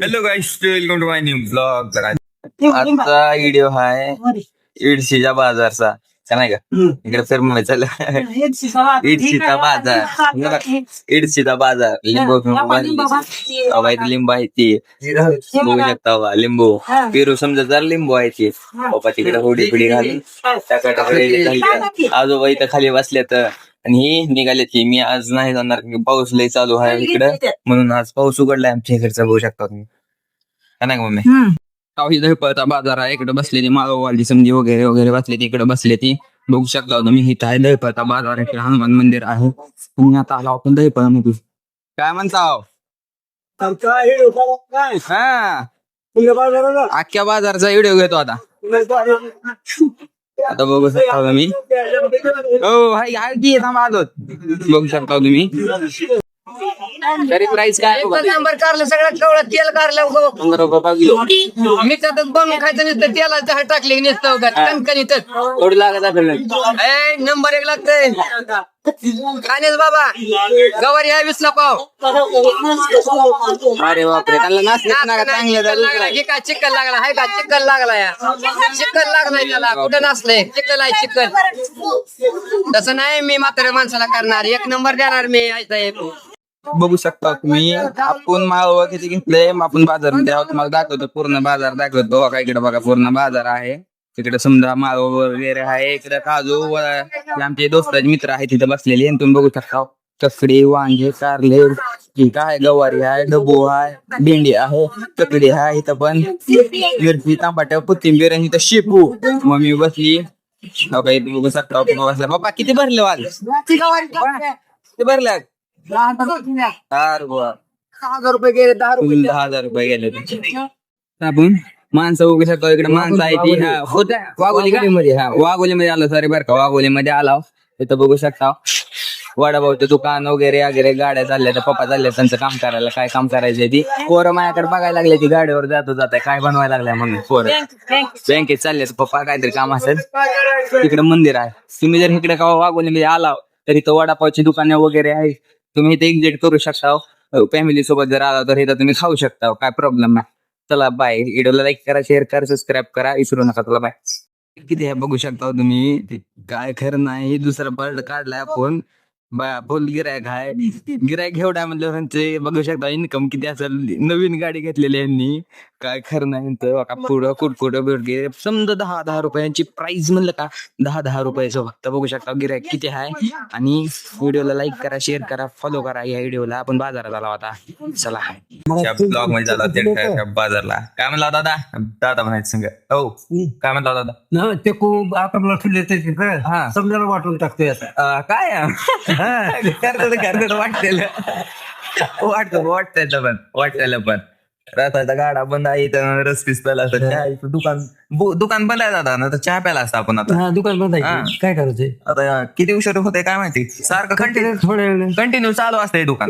Hello guys, welcome to my new blog. आजचा video हाय इडशीच्या बाजारचा. का नाही का इकडे फिरमय चाललं. इडशीचा बाजार, इडशीचा बाजार. लिंबू लिंबू आहे ती बघू शकता बा. लिंबू पेरू समजा जर लिंबू आहे ती बाबा तिकडे होडी पिढी घालून आजोबा इथं खाली बसले तर. आणि ही निघाले की मी आज नाही जाणार, पाऊस लय चालू आहे इकडं, म्हणून आज पाऊस उघडलाय आमच्या इकडचा. बघू शकता तुम्ही का नाही मम्मी. इथं पळता बाजार आहे, इकडे बसलेली माळवाली समजी वगैरे वगैरे बसले ती, इकडे बसले ती. बघू शकता तुम्ही इथं आहे दहीपळता बाजार. इकडे हनुमान मंदिर आहे. तुम्ही आता आला आपण दहीपळा मध्ये. काय म्हणता हा अख्ख्या बाजारचा व्हिडिओ घेतो आता. आता बघू शकता तुम्ही. हो हाय हाय की थांबा आलो. बघू शकता तुम्ही. तरी प्राइस काय नंबर कारलं सगळ्यात कवळं तेल कारलं 15 रुपये किलो. मी त्यात बनवून खायचं नुसतं तेलाचं हात टाकले नुसतं कणकणीत. थोडी लागत आपल्याला. नंबर 1 लागतंय खाण्यास बाबा. गवारी आहे 20 ला पाव. अरे बापरे, त्यांना नाचले ना चांगले. काय चिकन लागला आहे का? चिकन लागला या चिकन लागलाय त्याला. कुठं नाचलंय? चिकन आहे चिकन. तसं नाही मी म्हाताऱ्या माणसाला करणार. 1 नंबर देणार मी. बघू शकता तुम्ही. आपण माळव किती घेतलंय आपण बाजारमध्ये आहोत. तुम्हाला दाखवतो पूर्ण बाजार दाखवतो. बघा इकडे बघा पूर्ण बाजार आहे. तिकडे समजा माळव वगैरे आहे. इकडे काजू आमचे दोस्ताचे मित्र आहेत तिथे बसलेले. तुम्ही बघू शकता ककडी, वांगे, कारले, काय गवारी आहे, डबू आहे, भेंडी आहे, ककडी आहे. इथं पण मिरची, टमाटर, कोथिंबीर आणि इथं शेपू. मम्मी बसली. बघू शकता बसला. बाबा किती भरले वाल? किती भरले? 10 रुपये गेले. 10,000 रुपये गेले. आपण माणसं बघू शकतो. इकडे माणसं आहे ती वाघोलीमध्ये. वाघोलीमध्ये आलो सॉरी बरं का. वाघोलीमध्ये आलो. इथं बघू शकता वडापावचं दुकान वगैरे वगैरे. गाड्या चालल्या तर पप्पा चालले त्यांचं काम करायला. काय काम करायचंय ती पोरं माझ्याकडे बघायला लागले. ती गाडीवर जात आहे काय बनवायला लागलाय म्हणून. पोरं बँकेत चालले तर पप्पा काहीतरी काम असेल. तिकडे मंदिर आहे. तुम्ही जर इकडे का वाघोलीमध्ये आला तर इथं वडापावची दुकाने वगैरे आहे. तुम्ही इथे एक्झिट करू शकता. फॅमिली सोबत जर आला तर इथं तुम्ही खाऊ शकता. काय प्रॉब्लेम नाही. चला बाय. व्हिडिओला लाईक करा, शेअर करा, सबस्क्राईब करा, विसरू नका. चला बाय. किती आहे बघू शकता तुम्ही. काय खरं नाही. दुसरा पार्ट काढलाय आपण. फुल गिरायक आहे. गिरायक एवढा म्हणल्यावर बघू शकता इन्कम किती असेल. नवीन गाडी घेतलेली यांनी. काय खरं नाही. पुढं कुटकुटं बिडगे समजा 10-10 रुपयांची प्राइस म्हणलं का 10-10 रुपयाचं फक्त. बघू शकता गिरायक किती आहे. आणि व्हिडिओला लाईक करा, शेअर करा, फॉलो करा. या व्हिडिओला आपण बाजारात आला होता. चला ब्लॉग मध्ये झाला बाजारला. काय म्हणला दादा? दादा म्हणायचं संग. हो काय म्हणला दादा? ते खूप आता मला समजायला वाटून टाकतोय आता. काय वाटतं पण रस्त्याचा गाडा बंद आहे. रस पीस प्याला असतं. दुकान बंद आहे दादा. ना तर चहा प्याला असतं आपण आता. दुकान बंद आहे. काय करायचंय आता किती उशीर होते काय माहिती. सारखं कंटिन्यू चालू असतंय दुकान.